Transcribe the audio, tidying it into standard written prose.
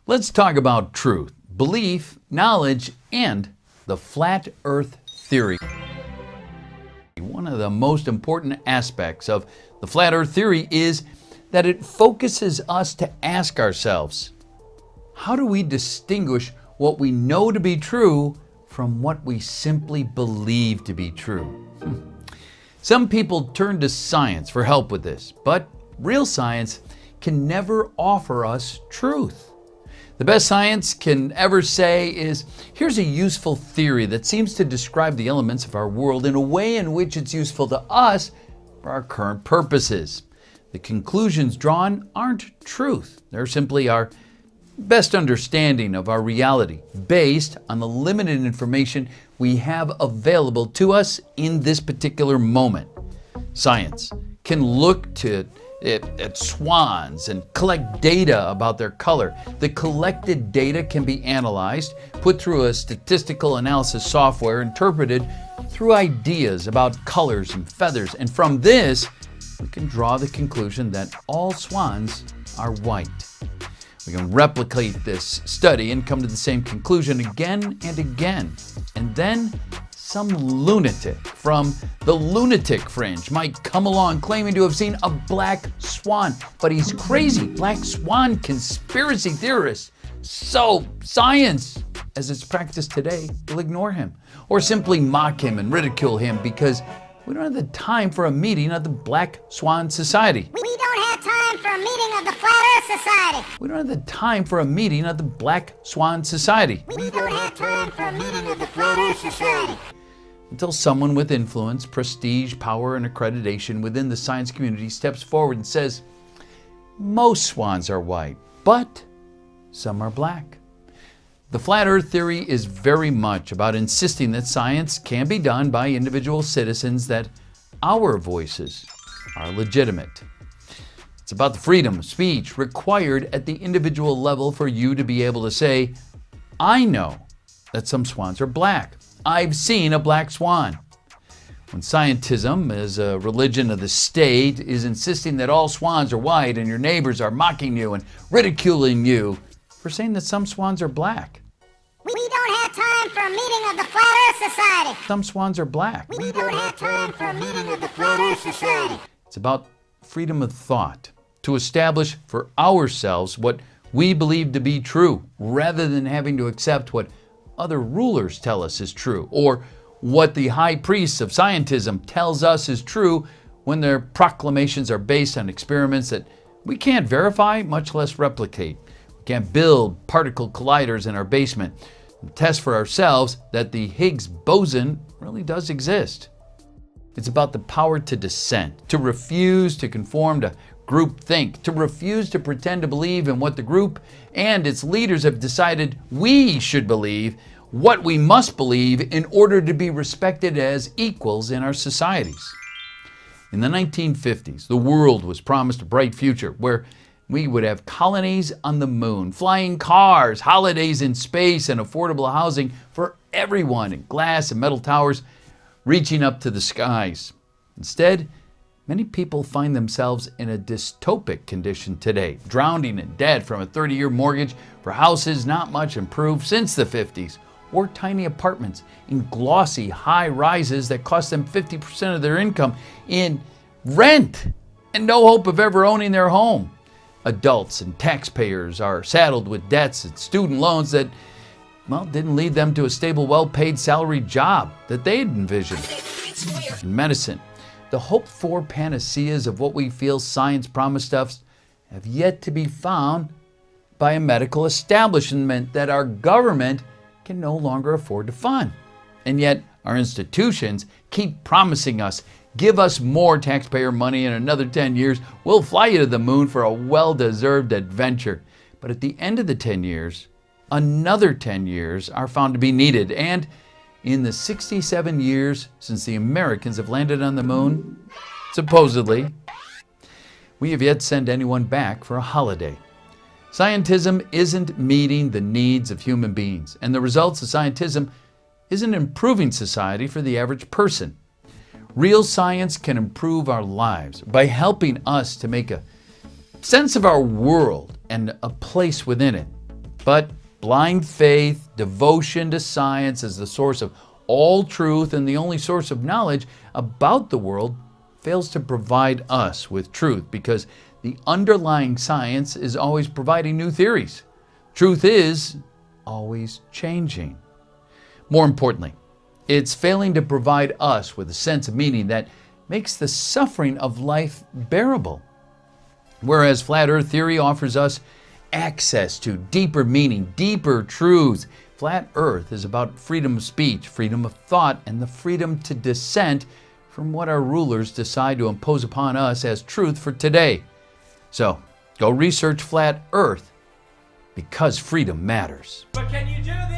Let's talk about truth, belief, knowledge, and the flat earth theory. One of the most important aspects of the flat earth theory is that it focuses us to ask ourselves, how do we distinguish what we know to be true from what we simply believe to be true? Some people turn to science for help with this, but real science can never offer us truth. The best science can ever say is, here's a useful theory that seems to describe the elements of our world in a way in which it's useful to us for our current purposes. The conclusions drawn aren't truth. They're simply our best understanding of our reality based on the limited information we have available to us in this particular moment. Science can look at swans and collect data about their color. The collected data can be analyzed, put through a statistical analysis software, interpreted through ideas about colors and feathers, and from this, we can draw the conclusion that all swans are white. We can replicate this study and come to the same conclusion again and again. And then some lunatic from the lunatic fringe might come along claiming to have seen a black swan, but he's crazy. Black swan conspiracy theorists. So science, as it's practiced today, will ignore him or simply mock him and ridicule him because we don't have the time for a meeting of the Black Swan Society. We don't have time for a meeting of the Flat Earth Society. We don't have the time for a meeting of the Black Swan Society. We don't have time for a meeting of the Flat Earth Society. Until someone with influence, prestige, power, and accreditation within the science community steps forward and says, most swans are white, but some are black. The flat earth theory is very much about insisting that science can be done by individual citizens, that our voices are legitimate. It's about the freedom of speech required at the individual level for you to be able to say, I know that some swans are black. I've seen a black swan. When scientism, as a religion of the state, is insisting that all swans are white and your neighbors are mocking you and ridiculing you for saying that some swans are black. We don't have time for a meeting of the Flat Earth Society. Some swans are black. We don't have time for a meeting of the Flat Earth Society. It's about freedom of thought, to establish for ourselves what we believe to be true, rather than having to accept what other rulers tell us is true, or what the high priests of scientism tells us is true when their proclamations are based on experiments that we can't verify, much less replicate. We can't build particle colliders in our basement and test for ourselves that the Higgs boson really does exist. It's about the power to dissent, to refuse to conform to groupthink, to refuse to pretend to believe in what the group and its leaders have decided we should believe, what we must believe in order to be respected as equals in our societies. In the 1950s, the world was promised a bright future where we would have colonies on the moon, flying cars, holidays in space, and affordable housing for everyone, and glass and metal towers reaching up to the skies. Instead, many people find themselves in a dystopic condition today, drowning in debt from a 30-year mortgage for houses not much improved since the 50s, or tiny apartments in glossy high rises that cost them 50% of their income in rent and no hope of ever owning their home. Adults and taxpayers are saddled with debts and student loans that, didn't lead them to a stable, well-paid salaried job that they had envisioned. In medicine, the hoped-for panaceas of what we feel science promised us have yet to be found by a medical establishment that our government can no longer afford to fund. And yet, our institutions keep promising us, give us more taxpayer money in another 10 years, we'll fly you to the moon for a well-deserved adventure. But at the end of the 10 years, another 10 years are found to be needed. And in the 67 years since the Americans have landed on the moon, supposedly, we have yet to send anyone back for a holiday. Scientism isn't meeting the needs of human beings, and the results of scientism isn't improving society for the average person. Real science can improve our lives by helping us to make a sense of our world and a place within it. But blind faith, devotion to science as the source of all truth and the only source of knowledge about the world fails to provide us with truth because the underlying science is always providing new theories. Truth is always changing. More importantly, it's failing to provide us with a sense of meaning that makes the suffering of life bearable. Whereas flat earth theory offers us access to deeper meaning, deeper truths. Flat earth is about freedom of speech, freedom of thought, and the freedom to dissent from what our rulers decide to impose upon us as truth for today. So, go research flat earth because freedom matters. But can you do this?